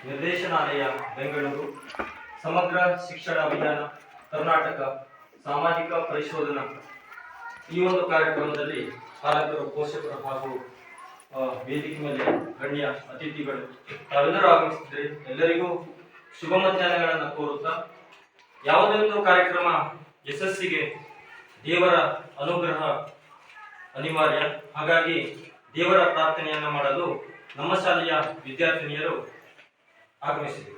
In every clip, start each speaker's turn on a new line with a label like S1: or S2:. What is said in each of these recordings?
S1: ನಿರ್ದೇಶನಾಲಯ ಬೆಂಗಳೂರು, ಸಮಗ್ರ ಶಿಕ್ಷಣ ಅಭಿಯಾನ ಕರ್ನಾಟಕ, ಸಾಮಾಜಿಕ ಪರಿಶೋಧನಾ ಈ ಒಂದು ಕಾರ್ಯಕ್ರಮದಲ್ಲಿ ಪಾಲಕರು, ಪೋಷಕರು ಹಾಗೂ ವೇದಿಕೆ ಮೇಲೆ ಗಣ್ಯ ಅತಿಥಿಗಳು ತಾವೆಲ್ಲರೂ ಆಗಮಿಸಿದ್ರೆ ಎಲ್ಲರಿಗೂ ಶುಭ ಮಧ್ಯಾಹ್ನಗಳನ್ನು ಕೋರುತ್ತಾ, ಯಾವುದೇ ಒಂದು ಕಾರ್ಯಕ್ರಮ ಯಶಸ್ಸಿಗೆ ದೇವರ ಅನುಗ್ರಹ ಅನಿವಾರ್ಯ. ಹಾಗಾಗಿ ದೇವರ ಪ್ರಾರ್ಥನೆಯನ್ನು ಮಾಡಲು ನಮ್ಮ ಶಾಲೆಯ ವಿದ್ಯಾರ್ಥಿನಿಯರು ಆಗಮಿಸಿದರು.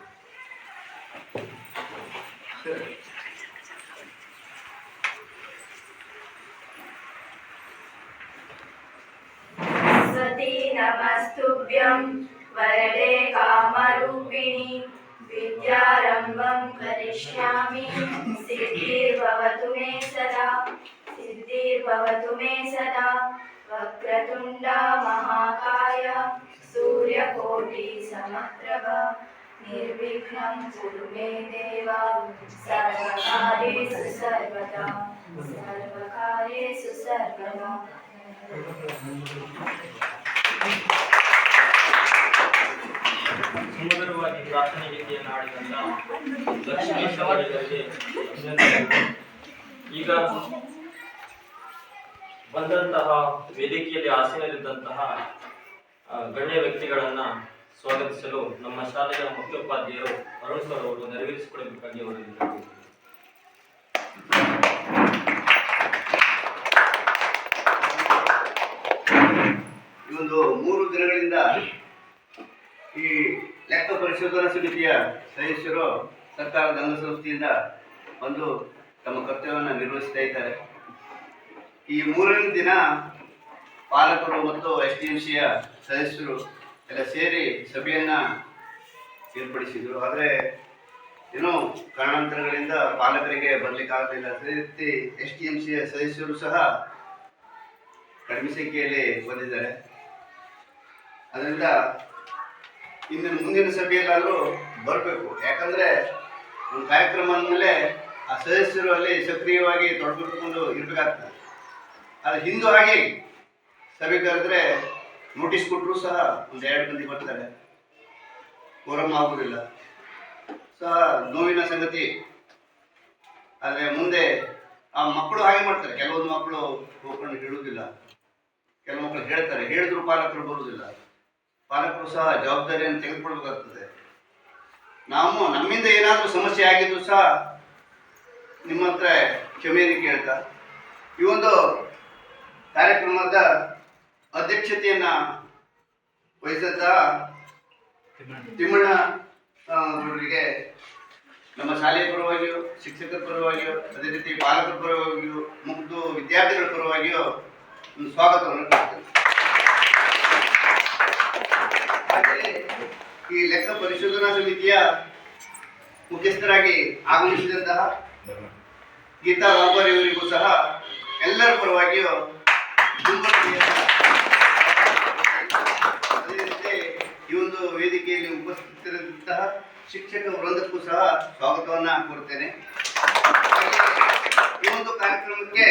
S2: ಸ್ವಸ್ತಿ ನಮಸ್ತುಭ್ಯಂ ವರದೆ ಕಾಮರೂಪಿಣಿ ವಿದ್ಯಾರಂಭಂ ಕರಿಷ್ಯಾಮಿ ಸಿದ್ಧಿರ್ಭವತು ಮೇ ಸದಾ ವಕ್ರತುಂಡ ಮಹಾಕಾಯ ಸೂರ್ಯಕೋಟಿ ಸಮಪ್ರಭ ನಿರ್ವಿಘ್ನಂ ಕುರು ಮೇ ದೇವ ಸರ್ವಕಾರ್ಯೇಷು ಸರ್ವದಾ
S1: ಸುಮಧುರವಾಗಿ ಪ್ರಾರ್ಥನೆ ಗೀತೆಯನ್ನು ಆಡಿದಂತ ಲಕ್ಷ್ಮೀಶ್ ಅವರಿಗೆ ಈಗ ಬಂದಂತಹ ವೇದಿಕೆಯಲ್ಲಿ ಆಸೀನರಿದ್ದಂತಹ ಗಣ್ಯ ವ್ಯಕ್ತಿಗಳನ್ನ ಸ್ವಾಗತಿಸಲು ನಮ್ಮ ಶಾಲೆಯ ಮುಖ್ಯೋಪಾಧ್ಯಾಯರು ಅರುಣ್ ಸರ್ ಅವರು ನೆರವೇರಿಸಿಕೊಳ್ಳಬೇಕಾಗಿ ಅವರಿಗೆ
S3: ಈ ಒಂದು 3 ದಿನಗಳಿಂದ ಈ ಲೆಕ್ಕ ಪರಿಶೋಧನಾ ಸಮಿತಿಯ ಸದಸ್ಯರು ಸರ್ಕಾರದ ಅಂಗಸಂಸ್ಥೆಯಿಂದ ಬಂದು ತಮ್ಮ ಕರ್ತವ್ಯವನ್ನು ನಿರ್ವಹಿಸ್ತಾ ಇದ್ದಾರೆ. ಈ 3ನೇ ದಿನ ಪಾಲಕರು ಮತ್ತು SDMCಯ ಸದಸ್ಯರು ಎಲ್ಲ ಸೇರಿ ಸಭೆಯನ್ನು ಏರ್ಪಡಿಸಿದರು. ಆದರೆ ಏನೋ ಕಾರಣಾಂತರಗಳಿಂದ ಪಾಲಕರಿಗೆ ಬರಲಿಕ್ಕಾಗಲಿಲ್ಲ. ಅದೇ ರೀತಿ SDMCಯ ಸದಸ್ಯರು ಸಹ ಕಡಿಮೆ ಸಂಖ್ಯೆಯಲ್ಲಿ ಬಂದಿದ್ದಾರೆ. ಅದರಿಂದ ಮುಂದಿನ ಸಭೆಯಲ್ಲಾದರೂ ಬರಬೇಕು. ಯಾಕಂದರೆ ಒಂದು ಕಾರ್ಯಕ್ರಮ ಅಂದಮೇಲೆ ಆ ಸದಸ್ಯರು ಅಲ್ಲಿ ಸಕ್ರಿಯವಾಗಿ ತೊಡಗಿಕೊಂಡು ಇರಬೇಕಾಗ್ತದೆ. ಆದರೆ ಹಿಂದೂ ಹಾಗೆ ಸಭೆ ಕರೆದ್ರೆ ನೋಟಿಸ್ ಕೊಟ್ಟರು ಸಹ ಒಂದು 2 ಮಂದಿ ಬರ್ತಾರೆ, ಕೋರಮ್ ಆಗುವುದಿಲ್ಲ. ಸಹ ನೋವಿನ ಸಂಗತಿ. ಆದರೆ ಮುಂದೆ ಆ ಮಕ್ಕಳು ಹಾಗೆ ಮಾಡ್ತಾರೆ. ಕೆಲವೊಂದು ಮಕ್ಕಳು ಹೋಗ್ಕೊಂಡು ಹೇಳುವುದಿಲ್ಲ, ಕೆಲವು ಮಕ್ಕಳು ಹೇಳ್ತಾರೆ, ಹೇಳಿದ್ರು ಪಾಲಕರು ಬರುವುದಿಲ್ಲ. ಪಾಲಕರು ಸಹ ಜವಾಬ್ದಾರಿಯನ್ನು ತೆಗೆದುಕೊಳ್ಬೇಕಾಗ್ತದೆ. ನಾವು ನಮ್ಮಿಂದ ಏನಾದರೂ ಸಮಸ್ಯೆ ಆಗಿದ್ದು ಸಹ ನಿಮ್ಮ ಹತ್ರ ಕ್ಷಮೆಯನ್ನು ಕೇಳ್ತಾ ಈ ಒಂದು ಕಾರ್ಯಕ್ರಮದ ಅಧ್ಯಕ್ಷತೆಯನ್ನು ವಹಿಸಿದ ತಿಮ್ಮಣ್ಣ ಅವರಿಗೆ ನಮ್ಮ ಶಾಲೆಯ ಪರವಾಗಿಯೂ, ಶಿಕ್ಷಕರ ಪರವಾಗಿಯೂ, ಅದೇ ರೀತಿ ಪಾಲಕರ ಪರವಾಗಿಯೂ, ಮುಗ್ದು ವಿದ್ಯಾರ್ಥಿಗಳ ಪರವಾಗಿಯೂ ಒಂದು ಸ್ವಾಗತವನ್ನು ಕೊಡ್ತೇನೆ. ಹಾಗೆಯೇ ಈ ಲೆಕ್ಕ ಪರಿಶೋಧನಾ ಸಮಿತಿಯ ಮುಖ್ಯಸ್ಥರಾಗಿ ಆಗಮಿಸಿದಂತಹ ಗೀತಾ ವಾಗ್ವಾರಿ ಅವರಿಗೂ ಸಹ ಎಲ್ಲರ ಪರವಾಗಿಯೂ ಅದೇ ರೀತಿ ಈ ಒಂದು ವೇದಿಕೆಯಲ್ಲಿ ಉಪಸ್ಥಿತರಿದ್ದಂತಹ ಶಿಕ್ಷಕ ವೃಂದಕ್ಕೂ ಸಹ ಸ್ವಾಗತವನ್ನು ಕೋರುತ್ತೇನೆ. ಈ ಒಂದು ಕಾರ್ಯಕ್ರಮಕ್ಕೆ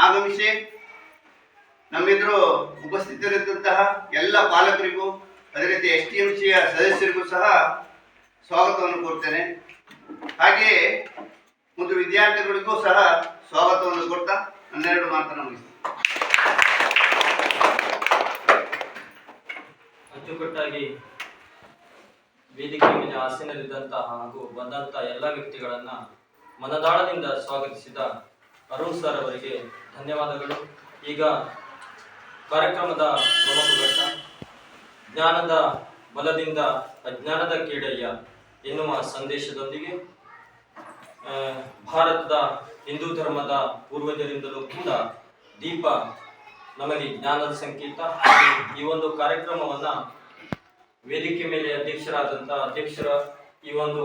S3: ಆಗಮಿಸಿ ನಮ್ಮೆದುರು ಉಪಸ್ಥಿತರಿದ್ದಂತಹ ಎಲ್ಲ ಪಾಲಕರಿಗೂ, ಅದೇ ರೀತಿ SDMCಯ ಸದಸ್ಯರಿಗೂ ಸಹ ಸ್ವಾಗತವನ್ನು ಕೋರ್ತೇನೆ. ಹಾಗೆಯೇ ಒಂದು ವಿದ್ಯಾರ್ಥಿಗಳಿಗೂ ಸಹ ಸ್ವಾಗತವನ್ನು ಕೊಡ್ತಾ 12 ಮಾತನ್ನು ಮುಗಿಸ್ತೇನೆ.
S1: ಅಚ್ಚುಕಟ್ಟಾಗಿ ವೇದಿಕೆ ಮೇಲೆ ಆಸೀನರಿದ್ದಂತಹ ಹಾಗೂ ಬಂದಂತಹ ಎಲ್ಲ ವ್ಯಕ್ತಿಗಳನ್ನ ಮನದಾಳದಿಂದ ಸ್ವಾಗತಿಸಿದ ಅರುಣ್ ಸರ್ ಅವರಿಗೆ ಧನ್ಯವಾದಗಳು. ಈಗ ಕಾರ್ಯಕ್ರಮದ ಪ್ರಮುಖ ಘಟ್ಟ ಜ್ಞಾನದ ಬಲದಿಂದ ಅಜ್ಞಾನದ ಕೇಡಯ್ಯ ಎನ್ನುವ ಸಂದೇಶದೊಂದಿಗೆ ಭಾರತದ ಹಿಂದೂ ಧರ್ಮದ ಪೂರ್ವಜರಿಂದಲೂ ಕೂಡ ದೀಪ ನಮಗೆ ಜ್ಞಾನದ ಸಂಕೇತ. ಈ ಒಂದು ಕಾರ್ಯಕ್ರಮವನ್ನ ವೇದಿಕೆ ಮೇಲೆ ಅಧ್ಯಕ್ಷರ ಈ ಒಂದು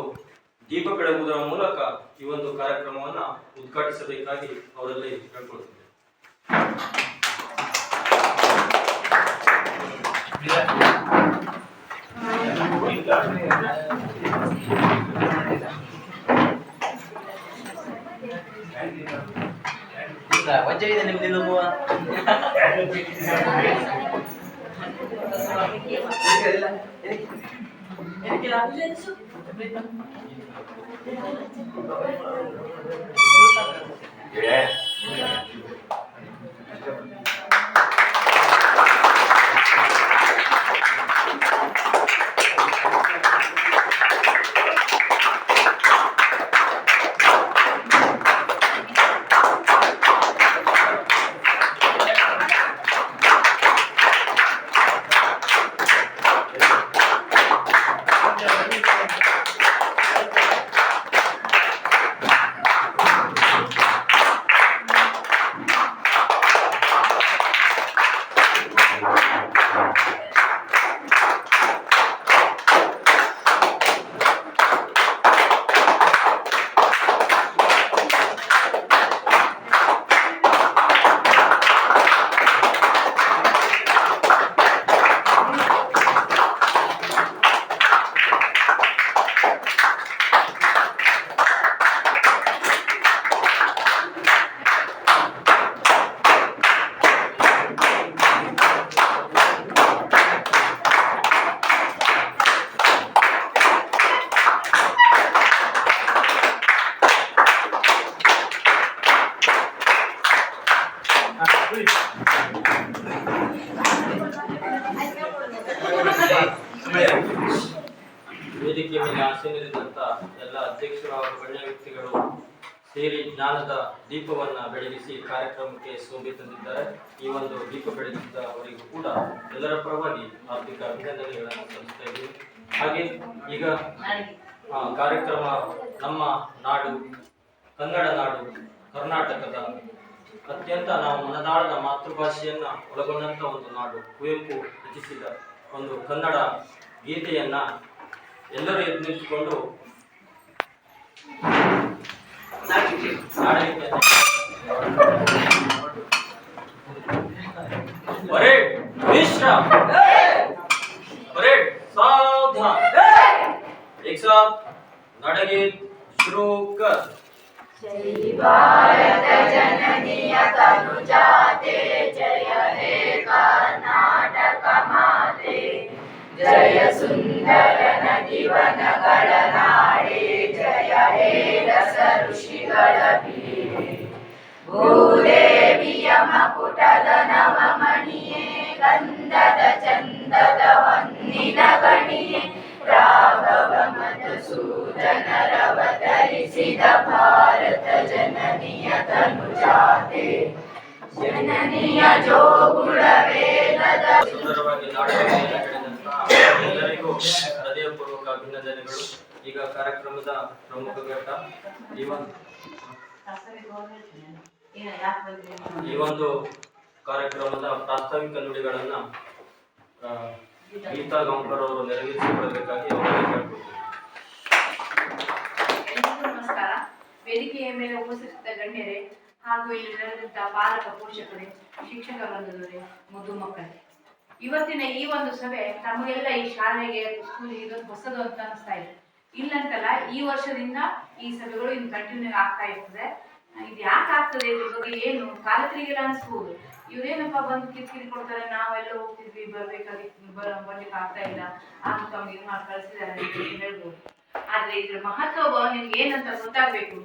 S1: ದೀಪ ಬೆಳಗುವುದರ ಮೂಲಕ ಈ ಒಂದು ಕಾರ್ಯಕ್ರಮವನ್ನ ಉದ್ಘಾಟಿಸಬೇಕಾಗಿ ಅವರಲ್ಲಿ ಕೇಳ್ಕೊಳ್ತಿದ್ದೇವೆ.
S4: ವಜ್ಜೆ ಇದೆ ನಿಮ್ದು
S1: ವೇದಿಕೆಯ ಮೇಲೆ ಆಸೀನರಿದ್ದಂಥ ಎಲ್ಲ ಅಧ್ಯಕ್ಷರು ಹಾಗೂ ಗಣ್ಯ ವ್ಯಕ್ತಿಗಳು ಸೇರಿ ಜ್ಞಾನದ ದೀಪವನ್ನ ಬೆಳಗಿಸಿ ಕಾರ್ಯಕ್ರಮಕ್ಕೆ ಶೋಭೆ ತಂದಿದ್ದಾರೆ. ಈ ಒಂದು ದೀಪ ಬೆಳಗಿಸಿದ ಅವರಿಗೂ ಕೂಡ ಎಲ್ಲರ ಪರವಾಗಿ ಹಾರ್ದಿಕ ಅಭಿನಂದನೆಗಳನ್ನು ಸಲ್ಲಿಸ್ತಾ ಇದ್ದೀವಿ. ಹಾಗೆ ಈಗ ಕಾರ್ಯಕ್ರಮ ನಮ್ಮ ನಾಡು, ಕನ್ನಡ ನಾಡು, ಕರ್ನಾಟಕದ ಅತ್ಯಂತ ನಾವು ಮನದಾಳದ ಮಾತೃಭಾಷೆಯನ್ನ ಒಳಗೊಂಡಂತ ಒಂದು ನಾಡು. ಕುವೆಂಪು ರಚಿಸಿದ ಒಂದು ಕನ್ನಡ ಗೀತೆಯನ್ನ ಎಲ್ಲರೂ ಎದ್ದು ನಿಂತುಕೊಂಡು परेड विश्राम, परेड सावधान, एक साथ नाटगीत शुरू कर।
S2: जय भारत जननीय तनुजाते, जय हे कर्नाटक माते, जय सुंदर नदीवनಗಳ ನಾಡೆ, जय हे रस ಋಷಿಗಳ ಬೀಡೆ, ಭೂದೇವಿಯ ಮಕುಟದ ನವಮಣಿಯೇ, ಗಂಧದ ಚಂದದ ಹೊನ್ನಿನ ಗಣಿಯೇ, ರಾಘವ ಮಧುಸೂದನರವತರಿಸಿದ ಭಾರತ ಜನನಿಯ ತನುಜಾತೆ, ಜನನಿಯ ಜೋಗುಳ ವೇದದ
S1: ಸುಂದರವಾಗಿ ನಾಟಕವನ್ನು ಹೇಳಿದಂತಹ ಎಲ್ಲರಿಗೂ ಹೃದಯಪೂರ್ವಕ ಅಭಿನಂದನೆಗಳು. ಈಗ ಕಾರ್ಯಕ್ರಮದ ಪ್ರಮುಖ ಘಟ್ಟ ಈ ಒಂದು ಕಾರ್ಯಕ್ರಮದ ಪ್ರಾಸ್ತಾವಿಕ ನುಡಿಗಳನ್ನ ಗೀತಾ ಗಾಂವ್ಕರ್ ಅವರು ನೆರವೇರಿಸಿಕೊಳ್ಳಬೇಕಾಗಿ ಅವರಿಗೆ ಕೇಳ್ಕೊಳ್ತೀನಿ.
S5: ಎಲ್ಲರಿಗೂ ನಮಸ್ಕಾರ. ವೇದಿಕೆಯ ಮೇಲೆ ಉಪಸ್ಥಿತ ಗಣ್ಯರೇ ಹಾಗೂ ಇಲ್ಲಿ ನೆರೆದಿದ್ದ ಪಾಲಕ ಪೋಷಕರೇ, ಶಿಕ್ಷಕ ವೃಂದದವರೇ, ಮುದ್ದು ಮಕ್ಕಳೇ, ಇವತ್ತಿನ ಈ ಒಂದು ಸಭೆ ನಮಗೆಲ್ಲ ಈ ಶಾಲೆಗೆ ಸ್ಕೂಲಿಗೆ ಇದೊಂದು ಹೊಸದು ಅಂತ ಅನಿಸ್ತಾ ಇದೆ. ಇಲ್ಲಂತಲ್ಲ, ಈ ವರ್ಷದಿಂದ ಈ ಸಭೆಗಳು ಇನ್ನು ಕಂಟಿನ್ಯೂ ಆಗ್ತಾ ಇರ್ತದೆ. ಇದು ಯಾಕೆ ಆಗ್ತದೆ, ಇದ್ರ ಬಗ್ಗೆ ಏನು ಕಾಲತ್ರಿಗೆಲ್ಲ ಅನಿಸ್ಬೋದು. ಇವ್ರೇನಪ್ಪ ಬಂದು ಕಿರಿಕಿರಿ ಕೊಡ್ತಾರೆ, ನಾವೆಲ್ಲ ಹೋಗ್ತಿದ್ವಿ, ಬರ್ಲಿಕ್ಕೆ ಆಗ್ತಾ ಇಲ್ಲ, ಅಂತ ಇದು ಮಾಡಿ ಕಳಿಸಿದ್ದಾರೆ ಅಂತ ಹೇಳ್ಬೋದು. ಆದ್ರೆ ಇದ್ರ ಮಹತ್ವ ನಿಮ್ಗೆ ಏನಂತ ಗೊತ್ತಾಗ್ಬೇಕು,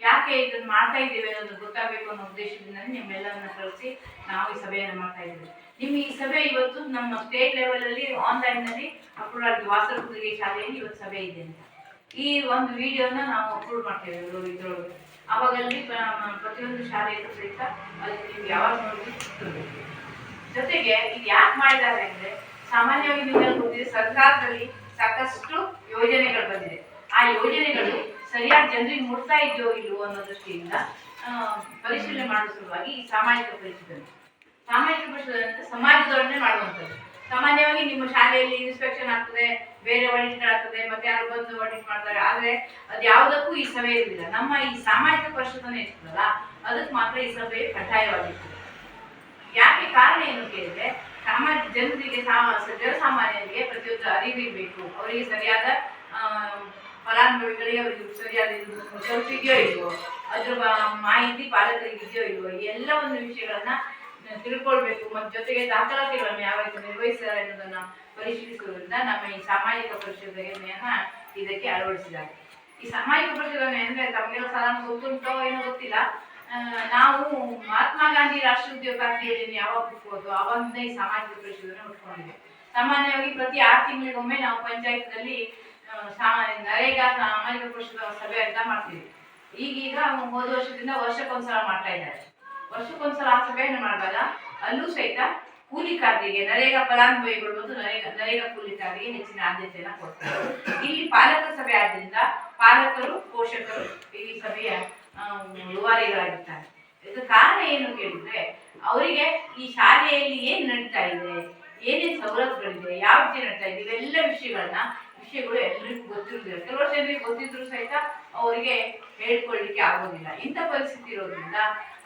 S5: ಯಾಕೆ ಇದನ್ನ ಮಾಡ್ತಾ ಇದ್ದೀವಿ ಅನ್ನೋದು ಗೊತ್ತಾಗಬೇಕು ಅನ್ನೋ ಉದ್ದೇಶದಿಂದ ನಿಮ್ಮೆಲ್ಲರನ್ನ ಕಳಿಸಿ ನಾವು ಈ ಸಭೆಯನ್ನು ಮಾಡ್ತಾ ಇದ್ದೀವಿ. ನಿಮ್ಗೆ ಈ ಸಭೆ ಇವತ್ತು ನಮ್ಮ ಸ್ಟೇಟ್ ಲೆವೆಲ್ ಅಲ್ಲಿ ಆನ್ಲೈನ್ ನಲ್ಲಿ ಅಪ್ಲೋಡ್ ಆಗಿ ವಾಸರಕುದಿಗೆ ಶಾಲೆಯಲ್ಲಿ ಇವತ್ತು ಸಭೆ ಇದೆ ಅಂತ ಈ ಒಂದು ವಿಡಿಯೋನ ನಾವು ಅಪ್ಲೋಡ್ ಮಾಡ್ತೇವೆ ಇದ್ರೊಳಗೆ. ಅವಾಗಲ್ಲಿ ಪ್ರತಿಯೊಂದು ಶಾಲೆಯಲ್ಲೂ ಸಹಿತ ಅಲ್ಲಿ ನಿಮ್ಗೆ ಯಾವಾಗ ನೋಡಿದ್ರು. ಜೊತೆಗೆ ಇದು ಯಾಕೆ ಮಾಡಿದ್ದಾರೆ ಅಂದ್ರೆ, ಸಾಮಾನ್ಯವಾಗಿ ನಿಮ್ಗೆ ಗೊತ್ತಿದೆ, ಸರ್ಕಾರದಲ್ಲಿ ಸಾಕಷ್ಟು ಯೋಜನೆಗಳು ಬಂದಿದೆ. ಆ ಯೋಜನೆಗಳು ಸರಿಯಾಗಿ ಜನರಿಗೆ ಮುಟ್ತಾ ಇದೆಯೋ ಇಲ್ವೋ ಅನ್ನೋ ದೃಷ್ಟಿಯಿಂದ ಪರಿಶೀಲನೆ ಮಾಡುವ ಸಲುವಾಗಿ ಈ ಸಾಮಾಜಿಕ ಪರಿಶೀಲನೆ ಅಂತ ಸಮಾಜದೊಡನೆ ಮಾಡುವಂಥದ್ದು. ಸಾಮಾನ್ಯವಾಗಿ ನಿಮ್ಮ ಶಾಲೆಯಲ್ಲಿ ಇನ್ಸ್ಪೆಕ್ಷನ್ ಆಗ್ತದೆ, ಬೇರೆ ಆಡಿಟ್ ಆಗ್ತದೆ, ಮತ್ತೆ ಯಾರು ಬಂದು ಆಡಿಟ್ ಮಾಡ್ತಾರೆ. ಆದ್ರೆ ಅದು ಯಾವುದಕ್ಕೂ ಈ ಸಭೆ ಇರಲಿಲ್ಲ. ನಮ್ಮ ಈ ಸಾಮಾಜಿಕ ಪರಿಶೀಲನೆ ಇರ್ತದಲ್ಲ, ಅದಕ್ಕೆ ಮಾತ್ರ ಈ ಸಭೆ ಕಡ್ಡಾಯವಾಗಿರ್ತದೆ. ಯಾಕೆ ಕಾರಣ ಏನು ಕೇಳಿದ್ರೆ, ಜನರಿಗೆ ಜನಸಾಮಾನ್ಯರಿಗೆ ಪ್ರತಿಯೊಂದು ಅರಿವಿರಬೇಕು, ಅವರಿಗೆ ಸರಿಯಾದ ಫಲಾನುಭವಿಗಳಿಗೆ ಅವ್ರಿಗೆ ಸರಿಯಾದ ತಲುಪಿದೆಯೋ ಇಲ್ವೋ, ಅದ್ರ ಮಾಹಿತಿ ಪಾಲಕರಿಗೆ ಇದೆಯೋ ಇಲ್ವೋ, ಎಲ್ಲ ಒಂದು ವಿಷಯಗಳನ್ನ ತಿಳ್ಕೊಳ್ಬೇಕು ಮತ್ತು ಜೊತೆಗೆ ದಾಖಲಾತಿಗಳನ್ನು ಯಾವ ರೀತಿ ನಿರ್ವಹಿಸಿದ್ದಾರೆ ಅನ್ನೋದನ್ನ ಪರಿಶೀಲಿಸುವುದರಿಂದ ನಮ್ಮ ಈ ಸಾಮಾಜಿಕ ಪರಿಶೋಧನೆಯನ್ನ ಇದಕ್ಕೆ ಅಳವಡಿಸಿದ್ದಾರೆ. ಈ ಸಾಮಾಜಿಕ ಪರಿಶೋಧನೆ ಅಂದ್ರೆ ತಮಗೆಲ್ಲ ಸಾಧಾರಣ ಗೊತ್ತುಂಟೋ ಏನೋ ಗೊತ್ತಿಲ್ಲ. ನಾವು ಮಹಾತ್ಮ ಗಾಂಧಿ ರಾಷ್ಟ್ರೀಯ ಉದ್ಯೋಗ ಖಾತ್ರಿಯಲ್ಲಿ ಯಾವಾಗ ಹುಟ್ಟುಕೋದು ಅವಾಗಿಂದ ಈ ಸಾಮಾಜಿಕ ಪರಿಶೋಧನೆ ಹುಟ್ಕೊಂಡಿದೆ. ಸಾಮಾನ್ಯವಾಗಿ ಪ್ರತಿ 6 ತಿಂಗಳಿಗೊಮ್ಮೆ ನಾವು ಪಂಚಾಯತ್ನಲ್ಲಿ ನರೇಗಾ ಸಾಮಾಜಿಕ ಪರಿಶೋಧನಾ ಸಭೆ ಅಂತ ಮಾಡ್ತೀವಿ. ಈಗೀಗ ಹೋದ ವರ್ಷದಿಂದ ವರ್ಷಕ್ಕೊಂದ್ಸಲ ಮಾಡ್ತಾ ಇದ್ದಾರೆ. ವರ್ಷಕ್ಕೊಂದ್ಸಲ ಆ ಸಭೆಯನ್ನು ಮಾಡಿದಾಗ ಅಲ್ಲೂ ಸಹಿತ ಕೂಲಿಕಾರರಿಗೆ, ನರೇಗಾ ಫಲಾನುಭವಿಗಳು ಮತ್ತು ನರೇಗಾ ಕೂಲಿಕಾರರಿಗೆ ಹೆಚ್ಚಿನ ಆದ್ಯತೆಯನ್ನು ಕೊಡ್ತಾರೆ. ಇಲ್ಲಿ ಪಾಲಕ ಸಭೆ ಆದ್ದರಿಂದ ಪಾಲಕರು, ಪೋಷಕರು ಈ ಸಭೆಯ ರೂವಾರಿಗಳಾಗಿರ್ತಾರೆ. ಇದಕ್ಕೆ ಕಾರಣ ಏನು ಕೇಳಿದ್ರೆ, ಅವರಿಗೆ ಈ ಶಾಲೆಯಲ್ಲಿ ಏನ್ ನಡೀತಾ ಇದೆ, ಏನೇನು ಸವಲತ್ತುಗಳಿದೆ, ಯಾವ ರೀತಿ ನಡೀತಾ ಇದೆ, ಇವೆಲ್ಲ ವಿಷಯಗಳು ಎಲ್ಲರಿಗೂ ಗೊತ್ತಿರುವುದಿಲ್ಲ. ಕೆಲವು ಜನರಿಗೆ ಗೊತ್ತಿದ್ರು ಸಹಿತ ಅವರಿಗೆ ಹೇಳ್ಕೊಳ್ಳಿಕ್ಕೆ ಆಗೋದಿಲ್ಲ. ಇಂಥ ಪರಿಸ್ಥಿತಿ ಇರೋದ್ರಿಂದ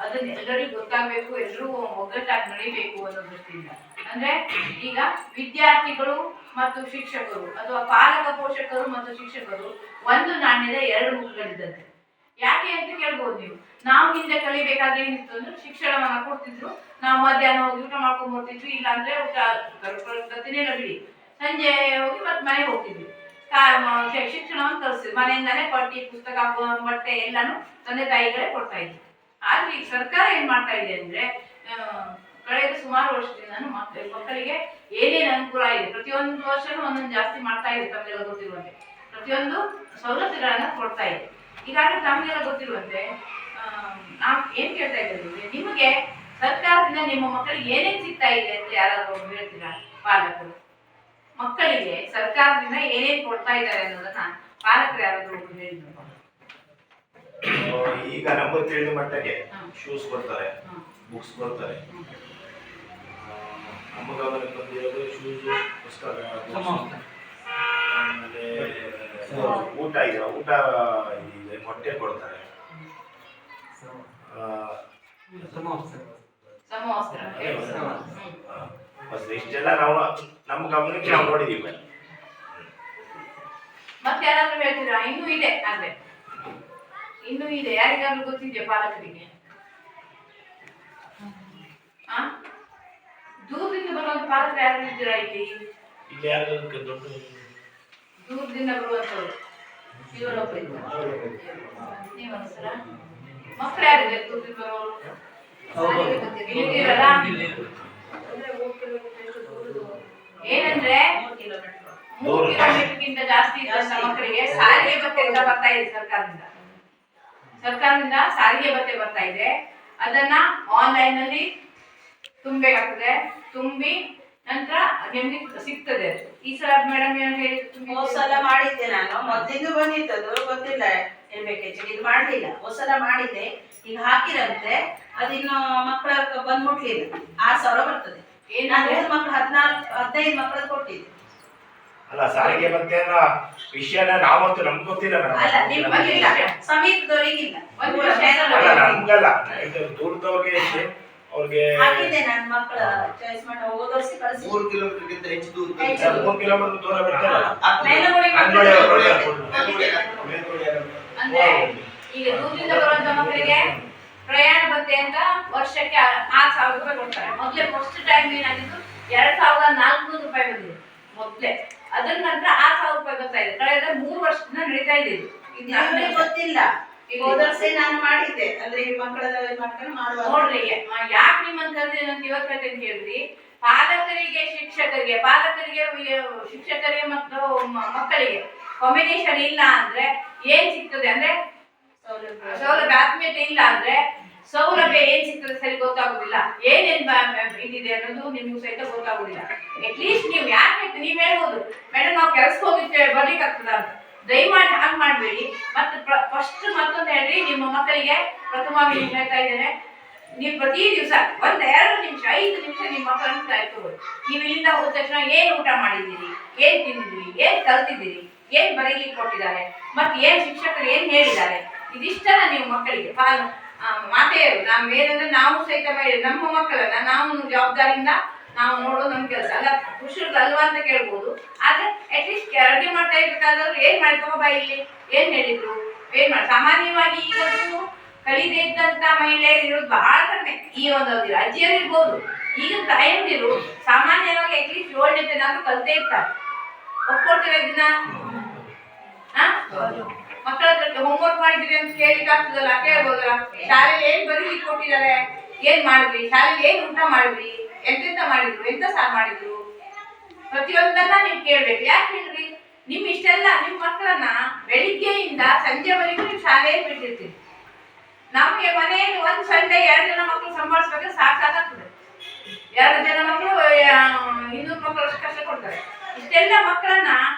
S5: ಅದನ್ನ ಎಲ್ಲರಿಗೂ ಗೊತ್ತಾಗಬೇಕು, ಎಲ್ಲರೂ ಒಗ್ಗಟ್ಟಾಗಿ ನಡೀಬೇಕು ಅನ್ನೋ ದೃಷ್ಟಿಯಿಂದ. ಅಂದ್ರೆ ಈಗ ವಿದ್ಯಾರ್ಥಿಗಳು ಮತ್ತು ಶಿಕ್ಷಕರು ಅಥವಾ ಪಾಲಕ, ಪೋಷಕರು ಮತ್ತು ಶಿಕ್ಷಕರು ಒಂದು ನಾಣ್ಯದ 2 ಮುಖಗಳಿದ್ದಂತೆ. ಯಾಕೆ ಅಂತ ಕೇಳ್ಬೋದು ನೀವು. ನಾವು ಹಿಂದೆ ಕಲಿಬೇಕಾದ್ರೆ ಏನಿತ್ತು ಅಂದ್ರೆ ಶಿಕ್ಷಣವನ್ನ ಕೊಡ್ತಿದ್ರು, ನಾವು ಮಧ್ಯಾಹ್ನ ಹೋಗಿ ಊಟ ಮಾಡ್ಕೊಂಡ್ ಬರ್ತಿದ್ವಿ, ಇಲ್ಲಾಂದ್ರೆ ಊಟ ಗತಿನೇನ ಬಿಡಿ, ಸಂಜೆ ಹೋಗಿ ಮತ್ತೆ ಮನೆಗೆ ಹೋಗ್ತಿದ್ವಿ. ಶಿಕ್ಷಣವನ್ನು ಕಲಿಸ್ತಿದ್ವಿ, ಮನೆಯಿಂದಾನೇ ಪಟ್ಟಿ, ಪುಸ್ತಕ, ಬಟ್ಟೆ ಎಲ್ಲಾನು ತಂದೆ ತಾಯಿಗಳೇ ಕೊಡ್ತಾ ಇದ್ವಿ. ಆದ್ರೆ ಈಗ ಸರ್ಕಾರ ಏನ್ ಮಾಡ್ತಾ ಇದೆ ಅಂದ್ರೆ, ಕಳೆದ ಸುಮಾರು ವರ್ಷದಿಂದ ಮಕ್ಕಳಿಗೆ ಏನೇನು ಅನುಕೂಲ ಇದೆ, ಪ್ರತಿಯೊಂದು ವರ್ಷನೂ ಒಂದೊಂದು ಜಾಸ್ತಿ ಮಾಡ್ತಾ ಇದೆ. ತಮಗೆಲ್ಲ ಗೊತ್ತಿರುವಂತೆ ಪ್ರತಿಯೊಂದು ಸವಲತ್ತುಗಳನ್ನ ಕೊಡ್ತಾ ಇದೆ. ಈಗಾಗಲೇ ತಮಗೆಲ್ಲ ಗೊತ್ತಿರುವಂತೆ ನಾವು ಏನ್ ಕೇಳ್ತಾ ಇದ್ದೇವೆ, ನಿಮಗೆ ಸರ್ಕಾರದಿಂದ ನಿಮ್ಮ ಮಕ್ಕಳಿಗೆ ಏನೇನ್ ಸಿಗ್ತಾ ಇದೆ ಅಂತ ಯಾರಾದ್ರೂ ಹೇಳ್ತೀರಾ? ಪಾಲಕರು ಮಕ್ಕಳಿಗೆ ಸರ್ಕಾರದಿಂದ ಏನೇನ್ ಕೊಡ್ತಾ ಇದ್ದಾರೆ ಅನ್ನೋದನ್ನ ಪಾಲಕರು ಯಾರಾದ್ರೂ ಹೇಳಿದ್ರು?
S6: ಈಗ ನಮಗೆ ತಿಳಿದ ಮಟ್ಟಿಗೆ ಶೂಸ್ ಕೊಡ್ತಾರೆ, ಬುಕ್ಸ್ ಕೊಡ್ತಾರೆ. ನಮ್ಮ ಗಮನಕ್ಕೆ ಬಂದಿರೋದು ಶೂಸ್, ಪುಸ್ತಕ, ಆಮೇಲೆ ಊಟ ಇದೆ, ಮೊಟ್ಟೆ ಕೊಡ್ತಾರೆ. ಇಷ್ಟೆಲ್ಲ ನಾವು ನಮ್ಮ ಗಮನಕ್ಕೆ ನಾವು ನೋಡಿದೀವಿ.
S5: ಮತ್ತೆ ಯಾರಾದ್ರೂ ಹೇಳ್ತೀರಾ? ಇನ್ನೂ ಇದೆ, ಆದ್ರೆ ಇನ್ನೂ ಇದೆ. ಯಾರಿಗಾದ್ರೂ ಗೊತ್ತಿದೆಯಾ ಪಾಲಕರಿಗೆ? ದೂರದಿಂದ ಬರುವಂತ ಪಾಲಕರು ಯಾರು ಇದ್ದೀರಾ ಇಲ್ಲಿ? ದೂರದಿಂದ ಬರುವಂತವ್ರು ಇವರೊಬ್ಬ ನೀವು ಅನ್ಸರ? ಮಕ್ಕಳು ಯಾರಿದೆ ದೂರದಿಂದ ಬರೋರು? ಏನಂದ್ರೆ 3 ಕಿಲೋಮೀಟರ್ಗಿಂತ ಜಾಸ್ತಿ ಇದ್ದಂತ ಮಕ್ಕಳಿಗೆ ಸಾರಿಗೆ ಭತ್ಯೆ ಅಂತ ಬರ್ತಾ ಇದೆ ಸರ್ಕಾರದಿಂದ ಸಾರಿಗೆ ಭತ್ಯೆ ಬರ್ತಾ ಇದೆ. ಅದನ್ನ ಆನ್ಲೈನ್ ನಲ್ಲಿ ತುಂಬಬೇಕಾಗ್ತದೆ. ತುಂಬಿ ನಂತರ ನಿಮ್ಗೆ ಸಿಗ್ತದೆ. ಈ ಸಲ ಮೇಡಮ್ ಏನು ಹೇಳಿದ್ರು?
S7: ಹೋದ್ ಸಲ ಮಾಡಿದ್ದೆ ನಾನು, ಮೊದ್ಲಿಂದ ಬಂದಿತ್ತದು ಗೊತ್ತಿಲ್ಲ ಹೇಳ್ಬೇಕು, ಇದು ಮಾಡ್ಲಿಲ್ಲ. ಹೋದ್ ಸಲ ಮಾಡಿದ್ದೆ, ಈಗ ಹಾಕಿರಂತೆ ಅದಿನ್ನು ಮಕ್ಕಳ ಬಂದ್ ಮುಟ್ಲಿಲ್ಲ. 6,000 ಬರ್ತದೆ. ಮಕ್ಕಳು 15 ಮಕ್ಕಳು ಕೊಟ್ಟಿದ್ದೆ.
S6: ಅಲ್ಲ, ಸಾರಿಗೆ ಮತ್ತೆ ವಿಷಯನ ನಾವಂತೂ ನಮ್ಗೆ ಗೊತ್ತಿಲ್ಲ.
S7: ಅಲ್ಲ, ನಿಮ್ಮಲ್ಲಿಲ್ಲ, ಸಮೀಪದವರಿಗಿಲ್ಲ.
S6: ನಮ್ಗಲ್ಲ, ದೂರದವ್ರಿಗೆ ಅವ್ರಿಗೆ
S7: ಹಾಕಿದ್ದೆ ನಾನು. ಮಕ್ಕಳ ಚಾಯ್ಸ್ ಮಾಡಿ ಓದೋರ್ಸಿ ಕಳಿಸಿ.
S3: 3 ಕಿಲೋಮೀಟರ್ಗಿಂತ ಹೆಚ್ಚು ದೂರ
S6: 3 ಕಿಲೋಮೀಟರ್ ದೂರ ಬಿಡ್ತಾರೆ.
S5: ಅಂದ್ರೆ ಈಗ ದೂರದಿಂದ ಬರುವಂತ ಮಕ್ಕಳಿಗೆ ಪ್ರಯಾಣ ಭತ್ಯೆ ಅಂತ ವರ್ಷಕ್ಕೆ 6,000 ರೂಪಾಯಿ ಕೊಡ್ತಾರೆ. ಮೊದಲೇ ಫಸ್ಟ್ ಟೈಮ್ ಏನಾಗಿದ್ದು 2,400 ರೂಪಾಯಿ ಬಂದಿದೆ ಮೊದಲೇ. ಅದರ ನಂತರ 6,000 ರೂಪಾಯಿ ಬರ್ತಾ ಇದೆ. ಕಳೆದ 3 ವರ್ಷದಿಂದ ನಡೀತಾ ಇದೆ ಇದು.
S7: ಗೊತ್ತಿಲ್ಲ. ಹೋದರ್ಸೆ ನಾನು ಮಾಡಿದ್ದೆ, ಅಂದ್ರೆ ಈ ಮಕ್ಕಳು ಮಾಡುವ.
S5: ನೋಡ್ರಿ, ಯಾಕೆ ನಿಮ್ಮನ್ನ ಕರೆದಿ ಅಂತ ಇವತ್ತು ಅಂತ ಹೇಳಿದ್ರಿ, ಪಾಲಕರಿಗೆ ಶಿಕ್ಷಕರಿಗೆ ಮತ್ತು ಮಕ್ಕಳಿಗೆ ಕಾಂಬಿನೇಷನ್ ಇಲ್ಲ ಅಂದ್ರೆ ಏನ್ ಸಿಗ್ತದೆ ಅಂದ್ರೆ ಸೌಲಭ್ಯ, ಆತ್ಮೀಯತೆ ಇಲ್ಲ ಅಂದ್ರೆ ಸೌಲಭ್ಯ ಏನ್ ಸಿಗ್ತದೆ ಸರಿ ಗೊತ್ತಾಗುದಿಲ್ಲ. ಏನೇನ್ ಇದಿದೆ ಅನ್ನೋದು ನಿಮ್ಗೂ ಸಹಿತ ಗೊತ್ತಾಗುದಿಲ್ಲ. ಅಟ್ಲೀಸ್ಟ್ ನೀವು ಯಾಕೆ ನೀವ್ ಹೇಳ್ಬೋದು, ಮೇಡಮ್ ನಾವು ಕೆಲ್ಸಕ್ಕೆ ಹೋಗಿರ್ತೇವೆ ಬರ್ಲಿಕ್ಕಾಗ್ತದ ಅಂತ. ದಯಮಾಡಿ ಹಾಗೆ ಮಾಡಬೇಡಿ. ಮತ್ತೆ ಫಸ್ಟ್ ಮತ್ತೊಂದು ಹೇಳ್ರಿ, ನಿಮ್ಮ ಮಕ್ಕಳಿಗೆ ಪ್ರಥಮವಾಗಿ ಹೇಳ್ತಾ ಇದ್ದೇನೆ, ನೀವು ಪ್ರತಿ ದಿವಸ 1-2 ನಿಮಿಷ 5 ನಿಮಿಷ ನಿಮ್ಮ ಮಕ್ಕಳನ್ನು ಕಾಯ್ಕೋಬೋದು. ನೀವು ಇಲ್ಲಿಂದ ಹೋದ ತಕ್ಷಣ ಏನ್ ಊಟ ಮಾಡಿದ್ದೀರಿ, ಏನ್ ತಿಂದಿದ್ದೀರಿ, ಏನ್ ಕಲ್ತಿದ್ದೀರಿ, ಏನ್ ಬರೀಲಿಕ್ಕೆ ಕೊಟ್ಟಿದ್ದಾರೆ, ಮತ್ತೆ ಏನ್ ಶಿಕ್ಷಕರು ಏನ್ ಹೇಳಿದ್ದಾರೆ, ಇದಿಷ್ಟನ್ನ ನೀವು ಮಕ್ಕಳಿಗೆ ಮಾತೆಯರು ನಾವು ಏನಂದ್ರೆ ನಾವು ಸಹಿತ ನಮ್ಮ ಮಕ್ಕಳನ್ನ ನಾವು ಜವಾಬ್ದಾರಿಯಿಂದ ನಾವು ನೋಡೋದು ನಮ್ಮ ಕೆಲಸ ಅಲ್ಲ. ಪುರುಷರು ಅಲ್ವಾ ಅಂತ ಕೇಳ್ಬೋದು. ಆದ್ರೆ ಅಟ್ಲೀಸ್ಟ್ ಅಡುಗೆ ಮಾಡ್ತಾ ಇರ್ಬೇಕಾದ್ರೂ ಏನ್ ಮಾಡ್ಕೋ ಬಾ ಇಲ್ಲಿ ಏನ್ ಹೇಳಿದ್ರು, ಏನ್ ಮಾಡಿ. ಸಾಮಾನ್ಯವಾಗಿ ಈಗ ಕಲಿದೇ ಇದ್ದಂತ ಮಹಿಳೆಯರು ಇರೋದು ಬಹಳ ಕಡಿಮೆ ಈ ಒಂದು ಅವಧಿಯಲ್ಲಿ. ಅಜ್ಜಿಯರು ಇರ್ಬೋದು, ಈಗ ತಾಯಂದಿರು ಸಾಮಾನ್ಯವಾಗಿ ಅಟ್ಲೀಸ್ಟ್ 7ನೇ ತನಕ ಕಲಿತೇ ಇರ್ತಾರೆ. ಒಪ್ಕೊಳ್ತೀರ ಇದನ್ನ? ಮಕ್ಕಳ ಹತ್ರ ಹೋಮ್ವರ್ಕ್ ಮಾಡಿದ್ರಿ ಅಂತ ಕೇಳಿಕ್ ಆಗ್ತದಲ್ಲ, ಕೇಳ್ಬೋದಲ್ಲ. ಶಾಲೆಯಲ್ಲಿ ಏನ್ ಬರೀಲಿಕ್ಕೆ ಕೊಟ್ಟಿದ್ದಾರೆ, ಏನ್ ಮಾಡಿದ್ರಿ, ಶಾಲೆಯಲ್ಲಿ ಏನ್ ಊಟ ಮಾಡಿದ್ರಿ, ಎಂತೆಂತ ಮಾಡಿದ್ರು, ಎಂತ ಸಾರ್ ಮಾಡಿದ್ರು, ಪ್ರತಿಯೊಂದನ್ನ ನೀವು ಕೇಳ್ಬೇಕು. ಯಾಕೆ ಹೇಳ್ರಿ, ನಿಮ್ ಇಷ್ಟೆಲ್ಲ ನಿಮ್ ಮಕ್ಕಳನ್ನ ಬೆಳಿಗ್ಗೆಯಿಂದ ಸಂಜೆವರೆಗೂ ನೀವು ಶಾಲೆಯಲ್ಲಿ ಬಿಟ್ಟಿರ್ತೀರಿ. ನಮ್ಗೆ ಮನೆಯಲ್ಲಿ ಒಂದ್ ಸಂಡೆ 2 ಜನ ಮಕ್ಕಳು ಸಂಭಾಳಿಸ್ಬೇಕಾದ್ರೆ ಸಾಕಾಗ್ತದೆ. 2 ಜನ ಮಕ್ಕಳು 200 ಮಕ್ಕಳು ಕಷ್ಟ ಕೊಡ್ತಾರೆ. ಇಷ್ಟೆಲ್ಲ ಮಕ್ಕಳನ್ನ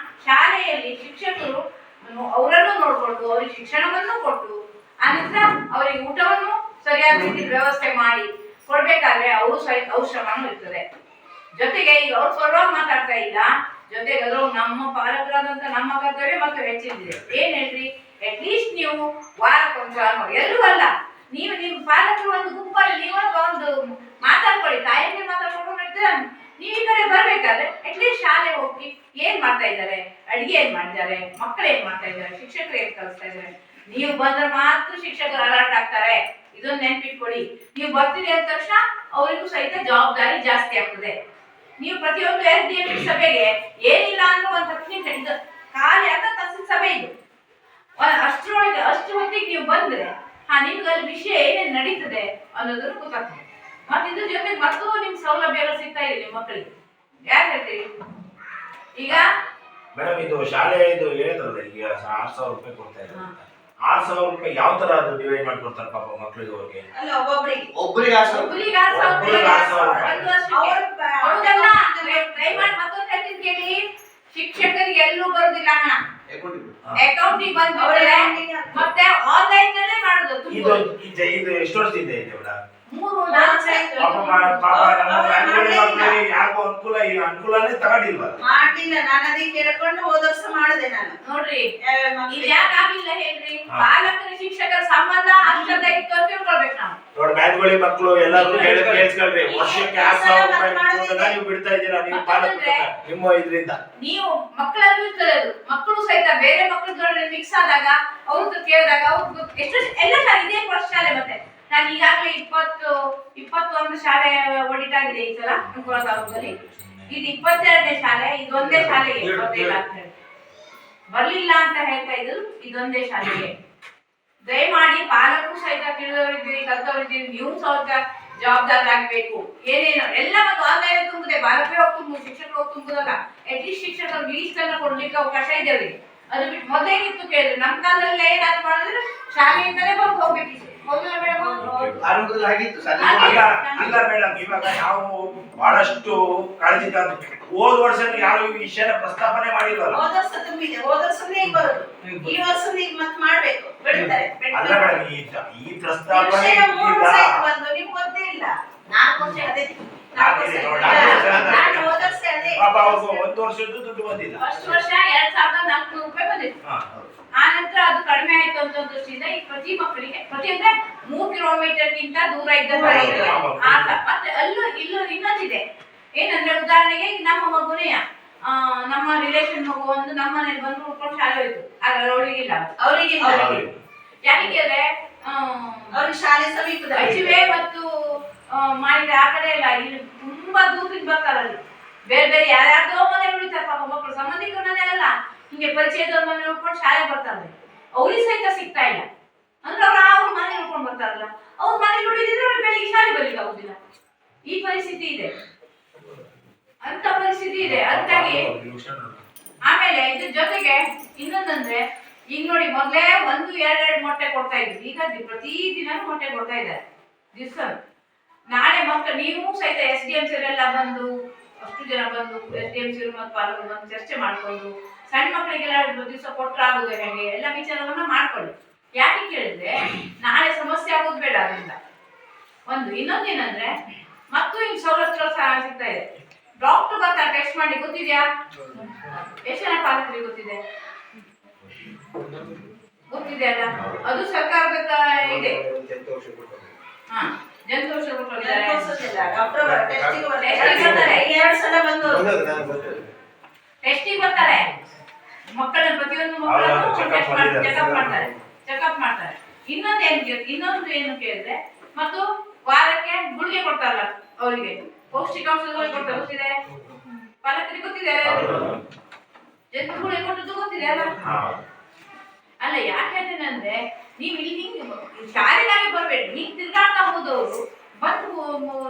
S5: ಶಾಲೆಯಲ್ಲಿ ಶಿಕ್ಷಕರು ಅವರನ್ನು ನೋಡ್ಕೊಂಡು ಅವ್ರಿಗೆ ಶಿಕ್ಷಣವನ್ನು ಕೊಟ್ಟು ಆನಂತರ ಅವರಿಗೆ ಊಟವನ್ನು ಸರಿಯಾದ ರೀತಿ ವ್ಯವಸ್ಥೆ ಮಾಡಿ ಕೊಡ್ಬೇಕಾದ್ರೆ ಅವರು ಅವ್ರ ಶ್ರಮನೂ ಇರ್ತದೆ. ಜೊತೆಗೆ ಈಗ ಅವ್ರು ಸೊರವಾಗಿ ಮಾತಾಡ್ತಾ ಇಲ್ಲ, ಜೊತೆಗೆ ಅದು ನಮ್ಮ ಪಾಲಕರಾದಂತ ನಮ್ಮ ಕರ್ತವ್ಯ ಮತ್ತು ಹೆಚ್ಚಿದೆ. ಏನ್ ಹೇಳ್ರಿ, ಅಟ್ಲೀಸ್ಟ್ ನೀವು ವಾರಕ್ಕೊಂದ್ಸಲ ನೋಡಿ, ಎಲ್ಲೂ ಅಲ್ಲ, ನೀವು ನಿಮ್ಮ ಪಾಲಕರು ಒಂದು ಗುಂಪಲ್ಲಿ ನೀವೊಂದು ಒಂದು ಮಾತಾಡ್ಕೊಳ್ಳಿ, ತಾಯಿಗೆ ಮಾತಾಡ್ಕೊಂಡು ನಡೀತೀರ. ನೀವು ಈ ಕಡೆ ಬರ್ಬೇಕಾದ್ರೆ ಅಟ್ಲೀಸ್ಟ್ ಶಾಲೆ ಹೋಗಿ ಏನ್ ಮಾಡ್ತಾ ಇದ್ದಾರೆ, ಅಡಿಗೆ ಏನ್ ಮಾಡಿದ್ದಾರೆ, ಮಕ್ಕಳು ಏನ್ ಮಾಡ್ತಾ ಇದ್ದಾರೆ, ಶಿಕ್ಷಕರು ಏನ್ ಕಲಿಸ್ತಾ ಇದ್ದಾರೆ. ನೀವು ಬಂದ್ರೆ ಮಾತ್ರ ಶಿಕ್ಷಕರು ಅಲರ್ಟ್ ಆಗ್ತಾರೆ. ಇದನ್ನ ನೆನ್ಪಿಟ್ಕೊಳ್ಳಿ. ನೀವು ಬರ್ತೀರಿ ಅಂದ ತಕ್ಷಣ ಅವರಿಗೂ ಸಹಿತ ಜವಾಬ್ದಾರಿ ಜಾಸ್ತಿ ಆಗ್ತದೆ. ನೀವು ಪ್ರತಿಯೊಂದು SDM ಸಭೆಗೆ ಏನಿಲ್ಲ ಅಂದ್ರೆ ಒಂದು 10 ನಿಮಿಷ ಖಾಲಿ ಅರ್ಧ ತಾಸಿನ ಸಭೆ ಇದು. ಅಷ್ಟರೊಳಗೆ ಅಷ್ಟು ಹೊತ್ತಿಗೆ ನೀವು ಬಂದ್ರೆ ನಿಮ್ಗೆ ಅಲ್ಲಿ ವಿಷಯ ಏನೇನು ನಡೀತದೆ ಅನ್ನೋದನ್ನು ಗೊತ್ತಾಗ್ತದೆ. ಮತ್ತೆ ಇದ್ರ ಜೊತೆಗೆ ಮತ್ತೂ ನಿಮ್ ಸೌಲಭ್ಯಗಳು ಸಿಗ್ತಾ ಇದೆ ನಿಮ್ಮ ಮಕ್ಕಳಿಗೆ. ಯಾಕೆ ಹೇಳ್ತೀರಿ? ಈಗ
S6: ಮೇಡಮ್ ಇದು ಶಾಲೆ ಇದು ಹೇಳಿದ್ರಲ್ಲ, ಈಗ 6,000 ರೂಪಾಯಿ ಕೊಡ್ತಾ ಇದ್ದಾರೆ. 6,000 ರೂಪಾಯಿ ಯಾವ ತರ ಅದು ಡಿವೈಡ್ ಮಾಡ್ಕೊಡ್ತಾರೆ ಪಾಪ ಮಕ್ಕಳಿಗೆ? ಅವ್ರಿಗೆ
S7: ಅಲ್ಲ, ಒಬ್ಬೊಬ್ಬರಿಗೆ
S3: ಒಬ್ಬರಿಗೆ 6,000
S5: ದಯಮಾಡಿ ಮತ್ತೊಂದು ಹೇಳ್ತೀನಿ ಕೇಳಿ, ಶಿಕ್ಷಕರಿಗೆ ಎಲ್ಲೂ ಬರುದಿಲ್ಲ ಹಣ, ಅಕೌಂಟಿಗೆ ಬಂದ್ರೆ ಮತ್ತೆ ಆನ್ಲೈನ್ ನಲ್ಲೇ ಮಾಡುದು.
S6: ಇದು ಎಷ್ಟು ವರ್ಷದಿಂದ ಇದೆ ಮೇಡಮ್?
S5: 3-4
S6: ಪಾಪ ನಮ್ಮ ಮಕ್ಕಳಿಗೆ ಯಾಕೋ ಅನುಕೂಲನೇ ತಗೊಂಡಿಲ್ವ?
S7: ಮಾಡ್ಲಿಲ್ಲ. ನಾನು ಅದಕ್ಕೆ ಕೇಳ್ಕೊಂಡು ಹೋದ ವರ್ಷ ಮಾಡಿದೆ ನಾನು.
S5: ನೋಡ್ರಿ, ಇದು ಯಾಕೆ ಆಗ್ಲಿಲ್ಲ ಹೇಳ್ರಿ? ಪಾಲಕರ ಶಿಕ್ಷಕರ ಸಂಬಂಧ ಅಷ್ಟದ ಇತ್ತು ಅಂತ ತಿಳ್ಕೊಳ್ಬೇಕು ನಾವು.
S6: ನೋಡಿ, ಬ್ಯಾಟ್ಗಳಿ ಮಕ್ಕಳು ಎಲ್ಲರೂ ಕೇಳ್ಸ್ಕೊಳ್ರಿ, ವರ್ಷಕ್ಕೆ 6,000 ರೂಪಾಯಿ ನೀವು ಬಿಡ್ತಾ ಇದ್ದೀರಾ ನೀವು ಪಾಲಕರು ನಿಮ್ಮ ಇದರಿಂದ.
S5: ನೀವು ಮಕ್ಕಳಲ್ಲೂ ಇರ್ತದೆ ಅದು, ಮಕ್ಕಳು ಸಹಿತ ಬೇರೆ ಮಕ್ಕಳ ಜೊತೆ ಮಿಕ್ಸ್ ಆದಾಗ ಅವ್ರ ಕೇಳಿದಾಗ ಅವ್ರು ಎಷ್ಟು ಎಲ್ಲ ಇದೇ ವರ್ಷ ಶಾಲೆ. ಮತ್ತೆ ನಾನು ಈಗಾಗಲೇ 21 ಶಾಲೆ ಆಡಿಟ್ ಆಗಿದೆ ಈ ಸಲ ಅನುಕೂಲ ತಾಲೂಕಲ್ಲಿ. ಇದು 22ನೇ ಶಾಲೆ. ಇದೊಂದೇ ಶಾಲೆಗೆ 25 ಅಂತ ಹೇಳಿ ಬರ್ಲಿಲ್ಲ ಅಂತ ಹೇಳ್ತಾ ಇದ್ರು. ಇದೊಂದೇ ಶಾಲೆಗೆ ದಯಮಾಡಿ ಪಾಲಕರು ಸಹಿತ ತಿಳಿದವರಿದ್ದೀರಿ, ಕಲ್ತವರಿದ್ದೀರಿ, ನೀವು ಸಹಿತ ಜವಾಬ್ದಾರರಾಗಬೇಕು. ಏನೇನು ಎಲ್ಲ ಮತ್ತು ಆನ್ಲೈನ್ ತುಂಬುದೆ, ಪಾಲಕರೇ ಹೋಗಿ ತುಂಬುದು, ಶಿಕ್ಷಕರು ಹೋಗಿ ತುಂಬುದಲ್ಲ. ಅಟ್ಲೀಸ್ಟ್ ಶಿಕ್ಷಕರು ಲೀಸ್ಟ್ ಅನ್ನ ಕೊಡ್ಲಿಕ್ಕೆ ಅವಕಾಶ ಇದೆ ಅವರಿಗೆ. ಅದು ಬಿಟ್ಟು ಮೊದಲೇನಿತ್ತು ಕೇಳಿದ್ರು, ನಮ್ಮ ಕಾಲದಲ್ಲಿ ಏನಾದ್ರು ಮಾಡಿದ್ರೆ ಶಾಲೆಯಿಂದಲೇ ಬಂದು ಹೋಗ್ಬೇಕಿತ್ತು.
S3: ಆರಂಭದಲ್ಲಿ ಆಗಿತ್ತು ಶಾಲೆ.
S6: ಅಲ್ಲ ಮೇಡಮ್, ಇವಾಗ ನಾವು ಬಹಳಷ್ಟು ಕಾಳಜಿ ತಂದು ಹೋದ ವರ್ಷ ಯಾರು ಈ ವಿಷಯನ ಪ್ರಸ್ತಾಪನೆ ಮಾಡಿಲ್ವಲ್ಲ.
S7: ಹೋದ ವರ್ಷ ತುಂಬಿದೆ, ಹೋದ ವರ್ಷನೇ ಈಗ ಬರೋದು. ಈ ವರ್ಷ ಈಗ ಮತ್ತೆ ಮಾಡ್ಬೇಕು, ಬಿಡ್ತಾರೆ.
S6: ಅಲ್ಲ ಮೇಡಮ್, ಈ ಪ್ರಸ್ತಾಪನೆ
S7: ಬಂದು ನೀವು ಗೊತ್ತೇ ಇಲ್ಲ. ಅದೇ
S6: ಪಾಪ ಅವ್ರಿಗೆ 1 ವರ್ಷದ್ದು ದುಡ್ಡು ಬಂದಿಲ್ಲ.
S5: ಫಸ್ಟ್ ವರ್ಷ 2,400 ರೂಪಾಯಿ ಬಂದಿತ್ತು. ಆ ನಂತರ ಅದು ಕಡಿಮೆ ಆಯ್ತು ಅಂತ ದೃಷ್ಟಿಯಿಂದ ಈ ಪ್ರತಿ ಮಕ್ಕಳಿಗೆ ಪ್ರತಿ ಅಂದ್ರೆ 3 ಕಿಲೋಮೀಟರ್ಗಿಂತ ದೂರ ಇದ್ದ ಮತ್ತೆ ಅಲ್ಲೂ ಇಲ್ಲೂ ಇನ್ನೊಂದಿದೆ. ಏನಂದ್ರೆ ಉದಾಹರಣೆಗೆ ನಮ್ಮ ಮಗುನೇ ನಮ್ಮ ರಿಲೇಷನ್ ಮಗು ಒಂದು ನಮ್ಮ ಮನೇಲಿ ಬಂದು ಉಳ್ಕೊಂಡು ಶಾಲೆ ಹೋಯ್ತು, ಅವರಿಗಿಲ್ಲ. ಯಾಕೆ ಅಂದ್ರೆ
S7: ಅವ್ರಿಗೆ ಶಾಲೆ ಸಮೀಪದ
S5: ಅಜಿವೆ ಮತ್ತು ಮಾಡಿದ್ರೆ ಆ ಕಡೆ ಎಲ್ಲ ಇಲ್ಲಿ ತುಂಬಾ ದೂರದಿಂದ ಬರ್ತಾರಲ್ಲಿ. ಬೇರೆ ಬೇರೆ ಯಾರ್ಯಾರ್ದೋ ಮನೆ ಉಳಿತಾರೆ ಪಾಪ ಮಕ್ಕಳು, ಸಂಬಂಧಿಕರ ಮನೆಯಲ್ಲ, ಹಿಂಗೆ ಪರಿಚಯದವ್ರ ಮನೆ ಉಳ್ಕೊಂಡು ಶಾಲೆ ಬರ್ತಾರೆ. ಅವ್ರಿಗೆ ಸಹಿತ ಸಿಗ್ತಾ ಇಲ್ಲ ಅಂದ್ರೆ ಅವ್ರ ಮನೆ ಉಳ್ಕೊಂಡು ಬರ್ತಾರಲ್ಲ, ಅವ್ರ ಮನೆ ಉಳಿದಿದ್ರೆ ಅವ್ರು ಬೆಳಿಗ್ಗೆ ಶಾಲೆ ಬರ್ಲಿಕ್ಕೆ ಆಗುದಿಲ್ಲ. ಈ ಪರಿಸ್ಥಿತಿ ಇದೆ, ಅಂತ ಪರಿಸ್ಥಿತಿ ಇದೆ. ಅದಕ್ಕಾಗಿ ಆಮೇಲೆ ಇದ್ರ ಜೊತೆಗೆ ಇನ್ನೊಂದಂದ್ರೆ ಈಗ ನೋಡಿ, ಮೊದಲೇ 1-2 ಮೊಟ್ಟೆ ಕೊಡ್ತಾ ಇದ್ರು, ಈಗ ಪ್ರತಿ ದಿನ ಮೊಟ್ಟೆ ಕೊಡ್ತಾ ಇದ್ದಾರೆ ದಿವಸ. ನಾಳೆ ಮಕ್ಕಳು ನೀವು ಸಹಿತ SDM ಎಲ್ಲ ಬಂದು ಅಷ್ಟು ಜನ ಬಂದು SDM ಮತ್ತು ಪಾಲಕರು ಬಂದು ಚರ್ಚೆ ಮಾಡ್ಕೊಂಡು ಸಣ್ಣ ಮಕ್ಕಳಿಗೆಲ್ಲ ದಿವಸ ಕೊಟ್ಟರಾಗೋದು ಹೇಗೆ ಎಲ್ಲ ವಿಚಾರವನ್ನ ಮಾಡ್ಕೊಳ್ಳಿ. ಯಾಕೆ ಕೇಳಿದ್ರೆ ನಾಳೆ ಸಮಸ್ಯೆ ಆಗೋದು ಬೇಡ ಅದರಿಂದ. ಇನ್ನೊಂದೇನಂದ್ರೆ ಮತ್ತು ಈಗ ಸವಲತ್ತುಗಳು ಸಿಗ್ತಾ ಇದೆ. ಡಾಕ್ಟರ್ ಬರ್ತಾರೆ ಟೆಸ್ಟ್ ಮಾಡಿ, ಗೊತ್ತಿದ್ಯಾ? ಎಷ್ಟು ಜನ ಪಾಲಕರಿಗೆ ಗೊತ್ತಿದೆ? ಗೊತ್ತಿದೆ ಅಲ್ಲ, ಅದು ಸರ್ಕಾರದ ಇದೆ. ಜಂತುಔಷಧ ಕೊಟ್ಟಿದ್ದಾರೆ. ಟೆಸ್ಟಿಗೆ ಬರ್ತಾರೆ ಮಕ್ಕಳನ್ನ, ಪ್ರತಿಯೊಂದು ಮಕ್ಕಳನ್ನು ಚೆಕಪ್ ಮಾಡ್ತಾರೆ. ಇನ್ನೊಂದು ಏನು ಕೇಳಿದ್ರೆ, ಮತ್ತು ವಾರಕ್ಕೆ ಗುಳಿಗೆ ಕೊಡ್ತಾರಲ್ಲ ಅವರಿಗೆ, ಪೌಷ್ಟಿಕಾಂಶಗಳು ಕೊಡ್ತಾರೆ, ಗೊತ್ತಿದೆ? ಪಾಲಕರಿಗೆ ಗೊತ್ತಿದೆ? ಜಂತು ಗುಳಿಗೆ ಕೊಟ್ಟದ್ದು ಗೊತ್ತಿದೆ ಅಲ್ಲ? ಅಲ್ಲ, ಯಾಕೆಂದ್ರೆ ಅಂದ್ರೆ ನೀವು ಇಲ್ಲಿ ಶಾಲೆಗಾಗಿ ಬರ್ಬೇಡಿ, ನೀವು ತಿರ್ಗಾಡ್ತಾ ಹೋದವರು ಬಂದು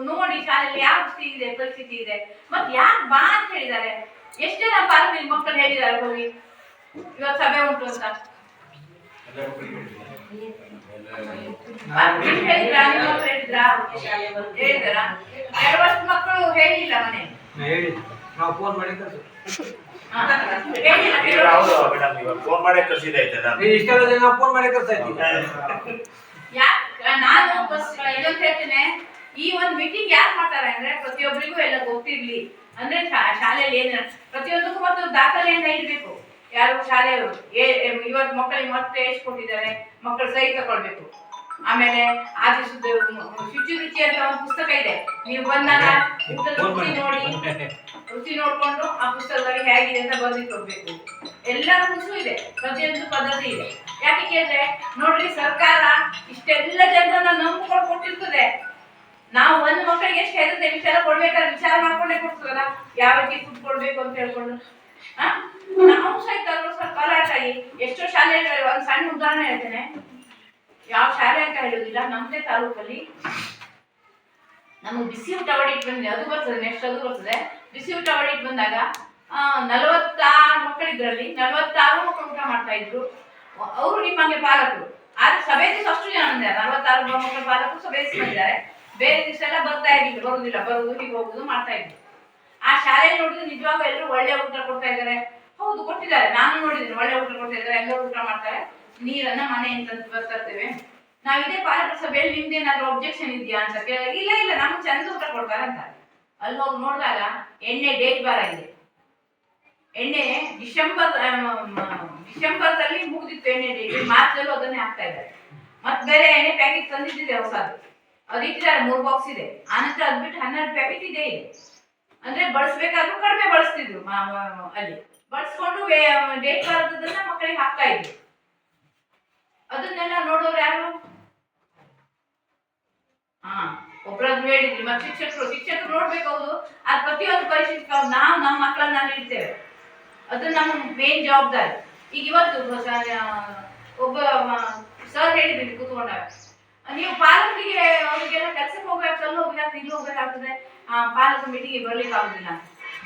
S5: ನೋಡಿ ಶಾಲೆಯಲ್ಲಿ ಯಾವ ಇದೆ ಪರಿಸ್ಥಿತಿ ಇದೆ, ಮತ್ತೆ ಯಾಕೆ ಬಾ ಅಂತ ಹೇಳಿದ್ದಾರೆ. ಎಷ್ಟು ಜನ ಪಾಲಕರಿಗೆ ಮಕ್ಕಳು ಹೇಳಿದ್ದಾರೆ ಹೋಗಿ ಇವತ್ತು ಸಭೆ ಉಂಟು ಅಂತ? ಹೇಳಿದ್ರಾ? ಹೇಳಿದಾರ? 2 ವರ್ಷದ ಮಕ್ಕಳು ಹೇಳಿಲ್ಲ ಮನೆ
S4: ನಾವು ಫೋನ್ ಮಾಡಿ
S6: ಫೋನ್ ಮಾಡೇ ಕಳ್ಸಿದೆ
S4: ಇಷ್ಟೆಲ್ಲ ಜನ ಫೋನ್ ಮಾಡಿ ಕಳ್ಸ್ತಾ ಇದ್ದೀವಿ.
S5: ನಾನು ಇದೊಂದು ಹೇಳ್ತೇನೆ, ಈ ಒಂದು ಮೀಟಿಂಗ್ ಯಾಕೆ ಮಾಡ್ತಾರೆ ಅಂದ್ರೆ ಪ್ರತಿಯೊಬ್ಬರಿಗೂ ಎಲ್ಲ ಗೊತ್ತಿರ್ಲಿ ಅಂದ್ರೆ ಶಾಲೆಯಲ್ಲಿ ಏನ ಪ್ರತಿಯೊಂದಕ್ಕೂ ಮತ್ತು ದಾಖಲೆಯನ್ನ ಇಡಬೇಕು. ಯಾರು ಶಾಲೆಯವರು ಇವತ್ತು ಮಕ್ಕಳಿಗೆ ಮತ್ತೆ ಎಷ್ಟು ಕೊಟ್ಟಿದ್ದಾರೆ, ಮಕ್ಕಳು ಸಹಿ ತಗೊಳ್ಬೇಕು. ಆಮೇಲೆ ಆದಿಸುದು ಶುಚಿ ರುಚಿ ಅಂತ ಒಂದು ಪುಸ್ತಕ ಇದೆ, ನೀವು ಬಂದಾಗ ರುಚಿ ನೋಡ್ಕೊಂಡು ಆ ಪುಸ್ತಕದಲ್ಲಿ ಹೇಗಿದೆ ಅಂತ ಬರ್ದಿಟ್ಟು ಹೋಗ್ಬೇಕು. ಎಲ್ಲರಿಗೂ ಇದೆ, ಪ್ರತಿಯೊಂದು ಪದ್ಧತಿ ಇದೆ. ಯಾಕೆ ಕೇಳಿದ್ರೆ ನೋಡ್ರಿ, ಸರ್ಕಾರ ಇಷ್ಟೆಲ್ಲ ಜನರನ್ನ ನಂಬಿಕೊಂಡು ಕೊಟ್ಟಿರ್ತದೆ. ನಾವು ಒಂದು ಮಕ್ಕಳಿಗೆ ಎಷ್ಟು ಹೆದರುತ್ತೆ ವಿಚಾರ ಕೊಡ್ಬೇಕಾದ್ರೆ ವಿಚಾರ ಮಾಡ್ಕೊಂಡೇ ಕೊಡ್ತದಲ್ಲ, ಯಾವ ರೀತಿ ಫುಡ್ ಕೊಡ್ಬೇಕು ಅಂತ ಹೇಳ್ಕೊಂಡು. ನಾವು ಸಹಿತ ಸ್ವಲ್ಪ ಅಲರ್ಟ್ ಆಗಿ ಎಷ್ಟೋ ಶಾಲೆಗಳಲ್ಲಿ ಒಂದು ಸಣ್ಣ ಉದಾಹರಣೆ ಹೇಳ್ತೇನೆ, ಯಾವ ಶಾಲೆ ಅಂತ ಹೇಳುದಿಲ್ಲ, ನಮ್ಮದೇ ತಾಲೂಕಲ್ಲಿ ನಮಗೆ ಬಿಸಿ ಊಟ ಆಡಿಟ್ ಬಂದಿದೆ, ಅದು ಬರ್ತದೆ ನೆಕ್ಸ್ಟ್, ಅದು ಬರ್ತದೆ. ಬಿಸಿ ಊಟ ಆಡಿಟ್ ಬಂದಾಗ 46 ಮಕ್ಕಳಿದ್ರಲ್ಲಿ 46 ಮಕ್ಕಳು ಊಟ ಮಾಡ್ತಾ ಇದ್ರು. ಅವರು ನಿಮ್ಮಂಗೆ ಪಾಲಕರು, ಆದ್ರೆ ಸಭೆ ದಿವಸ ಅಷ್ಟು ಜನ ಬಂದಿದ್ದಾರೆ, 46 ಮಕ್ಕಳ ಪಾಲಕರು ಸಭೆ ದಿವಸ ಬಂದಿದ್ದಾರೆ. ಬೇರೆ ದಿವಸ ಎಲ್ಲ ಬರ್ತಾ ಇರ್ಲಿಲ್ಲ, ಬರುದಿಲ್ಲ, ಬರುದು ಹೀಗೆ ಹೋಗುದು ಮಾಡ್ತಾ ಇದ್ರು. ಆ ಶಾಲೆಯಲ್ಲಿ ನೋಡಿದ್ರೆ ನಿಜವಾಗ ಎಲ್ಲರೂ ಒಳ್ಳೆ ಊಟ ಕೊಡ್ತಾ ಇದ್ದಾರೆ. ಹೌದು, ಕೊಟ್ಟಿದ್ದಾರೆ, ನಾನು ನೋಡಿದ್ದೀನಿ, ಒಳ್ಳೆ ಊಟ ಕೊಡ್ತಾ ಇದ್ದಾರೆ, ಎಲ್ಲರೂ ಊಟ ಮಾಡ್ತಾರೆ. ನೀರನ್ನ ಮನೆಯಿಂದ ತರ್ತೇವೆ. ನಾವ್ ಇದೇ ಪಾಲಕರ ಸಭೆಯಲ್ಲಿ ನಿಮ್ದೇನಾದ್ರೂ ಒಬ್ಜೆಕ್ಷನ್ ಇದೆಯಾ ಅಂತ ಕೇಳಿದಾಗ ಇಲ್ಲ ಇಲ್ಲ ನಮ್ಗೆ ಚಂದ ಊಟ ಕೊಡ್ತಾರೆ ಅಂತ. ಅಲ್ಲಿ ಹೋಗಿ ನೋಡಿದಾಗ ಎಣ್ಣೆ ಡೇಟ್ ಬಾರ್ ಆಗಿದೆ. ಎಣ್ಣೆ ಡಿಸೆಂಬರ್ದಲ್ಲಿ ಮುಗಿದಿತ್ತು ಎಣ್ಣೆ ಡೇಟ್, ಮಾರ್ಚಲ್ಲೂ ಅದನ್ನೇ ಹಾಕ್ತಾ ಇದ್ದಾರೆ. ಮತ್ತೆ ಬೇರೆ ಎಣ್ಣೆ ಪ್ಯಾಕೆಟ್ ತಂದಿದ್ದಿದೆ ಹೊಸದು, ಅದು ಇಟ್ಟಿದ್ದಾರೆ, 3 ಬಾಕ್ಸ್ ಇದೆ. ಆನಂತರ ಅದ್ ಬಿಟ್ಟು 12 ಪ್ಯಾಕೆಟ್ ಇದೆ. ಅಂದ್ರೆ ಬಳಸ್ಬೇಕಾದ್ರೂ ಕಡಿಮೆ ಬಳಸ್ತಿದ್ರು, ಅಲ್ಲಿ ಬಳಸ್ಕೊಂಡು ಡೇಟ್ ಬಾರದನ್ನ ಮಕ್ಕಳಿಗೆ ಹಾಕ್ತಾ ಇದ್ರು. ಅದನ್ನೆಲ್ಲ ನೋಡೋರು ಯಾರು? ಒಬ್ಬರಾದ್ರು ಹೇಳಿದ್ರಿ. ಮತ್ತೆ ಶಿಕ್ಷಕರು ನೋಡ್ಬೇಕು. ಹೌದು, ಅದು ಪ್ರತಿಯೊಂದು ಪರಿಸ್ಥಿತಿ ನಾವು ನಮ್ಮ ಮಕ್ಕಳನ್ನ ಇಡ್ತೇವೆ, ಅದು ನಮ್ಮ ಮೇನ್ ಜವಾಬ್ದಾರಿ. ಈಗ ಇವತ್ತು ಒಬ್ಬ ಸರ್ ಹೇಳಿದ್ರಿ ಕೂತ್ಕೊಂಡಾಗ, ನೀವು ಪಾಲಕರಿಗೆ ಅವ್ರಿಗೆಲ್ಲ ಕೆಲ್ಸಕ್ಕೆ ಹೋಗ್ಬೇಕು, ಅಲ್ಲಿ ಹೋಗ್ಬೇಕಾಗ್ತದೆ, ಇಲ್ಲಿ ಹೋಗ್ಬೇಕಾಗ್ತದೆ, ಪಾಲಕ ಮೀಟಿಂಗ್ಗೆ ಬರ್ಲಿಕ್ಕೆ ಆಗುದಿಲ್ಲ.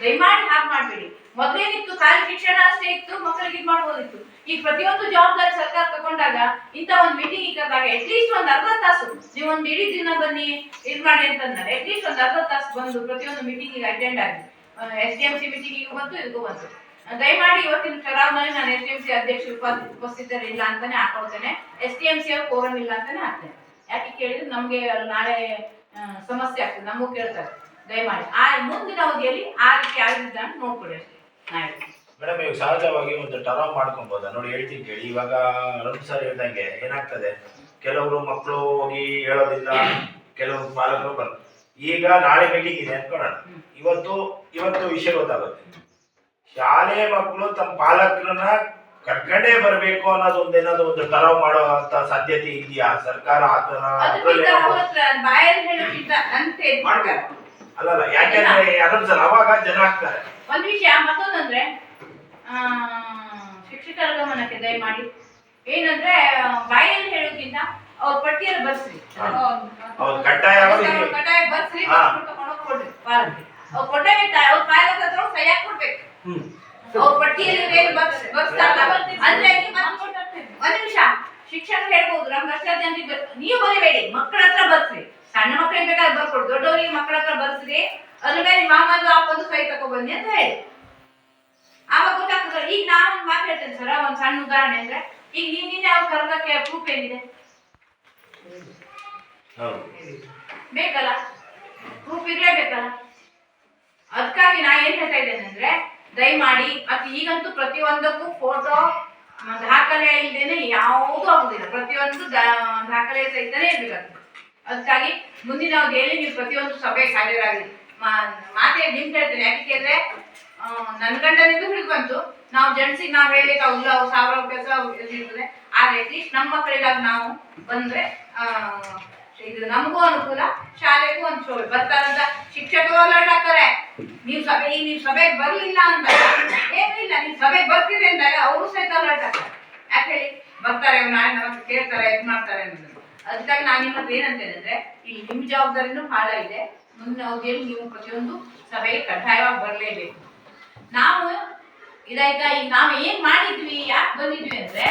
S5: ದಯಮಾಡಿ ಹಾಗೆ ಮಾಡ್ಬೇಡಿ. ಮೊದಲೇನಿತ್ತು, ಖಾಲಿ ಶಿಕ್ಷಣ ಅಷ್ಟೇ ಇತ್ತು, ಮಕ್ಕಳಿಗೆ ಇದು ಮಾಡ್ಬೋದಿತ್ತು. ಈಗ ಪ್ರತಿಯೊಂದು ಜವಾಬ್ದಾರಿ ಸರ್ಕಾರ ತಗೊಂಡಾಗ ಇಂಥ ಒಂದು ಮೀಟಿಂಗ್ ಇಕ್ಕಾಗ ಅಟ್ಲೀಸ್ಟ್ ಒಂದು ಅರ್ಧ ತಾಸು, ನೀವು ಒಂದು ಇಡೀ ದಿನ ಬನ್ನಿ ಇದು ಮಾಡಿ ಅಂತಂದ್ರೆ ಅಟ್ಲೀಸ್ಟ್ ಒಂದು ಅರ್ಧ ತಾಸು ಬಂದು ಪ್ರತಿಯೊಂದು ಮೀಟಿಂಗಿಗೆ ಅಟೆಂಡ್ ಆಗಿ. SDMC ಮೀಟಿಂಗಿಗೂ ಬಂತು, ಇದಕ್ಕೂ ಬಂತು. ದಯಮಾಡಿ ಇವತ್ತಿನ ಕರಾವಳಿ ನಾನು SDMC ಅಧ್ಯಕ್ಷರು ಉಪಸ್ಥಿತರಿಲ್ಲ ಅಂತಾನೆ ಹಾಕೊಳ್ತೇನೆ, SDMC ಕೋರಂ ಇಲ್ಲ ಅಂತಾನೆ ಹಾಕ್ತೇನೆ. ಯಾಕೆ ಕೇಳಿದ್ರೆ ನಮ್ಗೆ ನಾಳೆ ಸಮಸ್ಯೆ ಆಗ್ತದೆ, ನಮಗೂ ಕೇಳ್ತಾರೆ. ದಯಮಾಡಿ ಮುಂದಿನ ಅವಧಿಯಲ್ಲಿ ಆ ರೀತಿ ಆಗಿದ್ದ ನೋಡ್ಕೊಳ್ಳಿ ಅಷ್ಟೇ.
S6: ಮೇಡಮ್, ಈಗ ಸಹಜವಾಗಿ ಒಂದು ಟರ್ಮ್ ಮಾಡ್ಕೊಬೋದಾ? ನೋಡಿ, ಹೇಳ್ತೀನಿ ಕೇಳಿ. ಇವಾಗ ರಘು ಸರ್ ಹೇಳ್ದಂಗೆ ಏನಾಗ್ತದೆ, ಕೆಲವರು ಮಕ್ಕಳು ಹೋಗಿ ಹೇಳೋದಿಲ್ಲ, ಕೆಲವರು ಪಾಲಕರು ಬರ್ತಾರೆ. ಈಗ ನಾಳೆ ಮೀಟಿಂಗ್ ಇದೆ ಅನ್ಕೊಳ್ಳೋಣ, ಇವತ್ತು ವಿಷಯ ಗೊತ್ತಾಗುತ್ತೆ. ಶಾಲೆ ಮಕ್ಕಳು ತಮ್ಮ ಪಾಲಕರನ್ನ ಕರ್ಕೊಂಡೇ ಬರ್ಬೇಕು ಅನ್ನೋದು ಏನಾದ್ರು ಒಂದು ಟರ್ಮ್ ಮಾಡೋ ಅಂತ ಸಾಧ್ಯತೆ ಇದೆಯಾ? ಸರ್ಕಾರ ಅಲ್ಲಲ್ಲ, ಯಾಕೆಂದ್ರೆ ಅದೊಂದು ಸಲ ಅವಾಗ ಜನ ಆಗ್ತಾರೆ.
S5: ಒಂದು ವಿಷಯ ಮತ್ತೊಂದಂದ್ರೆ ಶಿಕ್ಷಕರ ಗಮನಕ್ಕೆ ದಯಮಾಡಿ ಏನಂದ್ರೆ ಬಾಯಲ್ಲಿ ಹೇಳೋಕ್ಕಿಂತ ಅವ್ರ ಪಟ್ಟಿಯಲ್ಲಿ ಬರ್ಸ್ರಿ,
S6: ಕಡ್ಡಾಯ
S5: ಬರ್ಸ್ರಿ, ಕೊಡ್ರಿ ಪಾಲಕರಿಗೆ. ಅವ್ರು ಕೊಡ್ಲೇಬೇಕು, ಅವ್ರ ಪಾಲಕರ ಹತ್ರ ಸಹಿ ಕೊಡ್ಬೇಕು. ಅವ್ರ ಪಟ್ಟಿಯಲ್ಲಿ ಬರ್ಸ್ತಾರಲ್ಲ ಅಂದ್ರೆ ಒಂದ್ ನಿಮಿಷ ಶಿಕ್ಷಕರು ಹೇಳ್ಬೋದು, ನಮ್ಗೆ ಅಷ್ಟ ಜನರಿಗೆ ನೀವು ಬರೀಬೇಡಿ, ಮಕ್ಕಳ ಹತ್ರ ಬರ್ಸ್ರಿ. ಸಣ್ಣ ಮಕ್ಕಳಿಗೆ ಬೇಕಾದ್ರೆ ಬರ್ಕೊಡು, ದೊಡ್ಡವರಿಗೆ ಮಕ್ಕಳ ಹತ್ರ ಬರ್ಸ್ರಿ. ಅದ್ರ ಮೇಲೆ ಮಾಮಂದು ಅಪ್ಪಂದು ಸಹಿ ತಗೊಬನ್ನಿ ಅಂತ ಹೇಳಿ, ಆವಾಗ ಗೊತ್ತಾಗ್ತದೆ. ಈಗ ನಾನು ಒಂದು ಮಾತು ಹೇಳ್ತೇನೆ ಸರ್, ಒಂದ್ ಸಣ್ಣ ಉದಾಹರಣೆ ಅಂದ್ರೆ, ಈಗ ನಿನ್ನೆ ಅವ್ರು ಕರೆದಕ್ಕೆ ಪ್ರೂಫ್ ಏನಿದೆ ಬೇಕಲ್ಲ, ಪ್ರೂಫ್ ಇರ್ಲೇಬೇಕಲ್ಲ. ಅದಕ್ಕಾಗಿ ನಾ ಏನ್ ಹೇಳ್ತಾ ಇದ್ದೇನೆ ಅಂದ್ರೆ, ದಯಮಾಡಿ ಮತ್ತೆ ಈಗಂತೂ ಪ್ರತಿಯೊಂದಕ್ಕೂ ಫೋಟೋ ದಾಖಲೆ ಇಲ್ದೇನೆ ಯಾವುದೂ ಆಗುದಿಲ್ಲ, ಪ್ರತಿಯೊಂದು ದಾಖಲೆ ಸಹಿತನೇ ಇರ್ಬೇಕಾಗ್ತದೆ. ಅದಕ್ಕಾಗಿ ಮುಂದಿನ ಅವಧಿಯಲ್ಲಿ ನೀವು ಪ್ರತಿಯೊಂದು ಸಭೆ ಹಾಜರಾಗಿ ಮಾತೇ ನಿಮ್ಗೆ ಹೇಳ್ತೇನೆ. ಯಾಕೆ ಅಂದ್ರೆ ನನ್ನ ಗಂಡನಿಂದ ಹಿಡಿದು ಬಂತು, ನಾವು ಜೆಂಟ್ಸಿಗೆ ನಾವು ಹೇಳಿಕ್ಕೆ ಇಲ್ಲ ಸಾವಿರ ಕೆಲಸ ಇರ್ತದೆ, ಆದ್ರೆ ಅಟ್ಲೀಸ್ಟ್ ನಮ್ಮ ಮಕ್ಕಳಿಗಾಗಿ ನಾವು ಬಂದ್ರೆ ಇದು ನಮಗೂ ಅನುಕೂಲ, ಶಾಲೆಗೂ ಒಂದು ಶೋಭೆ. ಬರ್ತಾರಂತ ಶಿಕ್ಷಕರು ಅಲರ್ಟ್ ಆಗ್ತಾರೆ, ನೀವು ಸಭೆಗೆ ಬರ್ಲಿಲ್ಲ ಅಂತ ಏನೂ ಇಲ್ಲ, ನೀವು ಸಭೆಗೆ ಬರ್ತೀರಿ ಅಂದಾಗ ಅವರು ಸಹಿತ ಅಲರ್ಟ್ ಆಗ್ತಾರೆ. ಯಾಕೆ ಹೇಳಿ, ಬರ್ತಾರೆ ನಾಳೆ ನಮ್ಮ ಕೇಳ್ತಾರೆ ಇದು ಮಾಡ್ತಾರೆ ಅನ್ನೋದು. ಅದಕ್ಕಾಗಿ ನಾನು ನಿಮ್ಮದು ಏನಂತೇನೆಂದ್ರೆ, ಇಲ್ಲಿ ನಿಮ್ಮ ಜವಾಬ್ದಾರಿನೂ ಬಹಳ ಇದೆ. ಮುಂದಿನ ಅವಧಿಯಲ್ಲಿ ನೀವು ಪ್ರತಿಯೊಂದು ಸಭೆಗೆ ಕಡ್ಡಾಯವಾಗಿ ಬರಲೇಬೇಕು. ನಾವು ಇದಾಯ್ತಾ, ಈಗ ನಾವು ಏನ್ ಮಾಡಿದ್ವಿ, ಯಾಕೆ ಬಂದಿದ್ವಿ ಅಂದ್ರೆ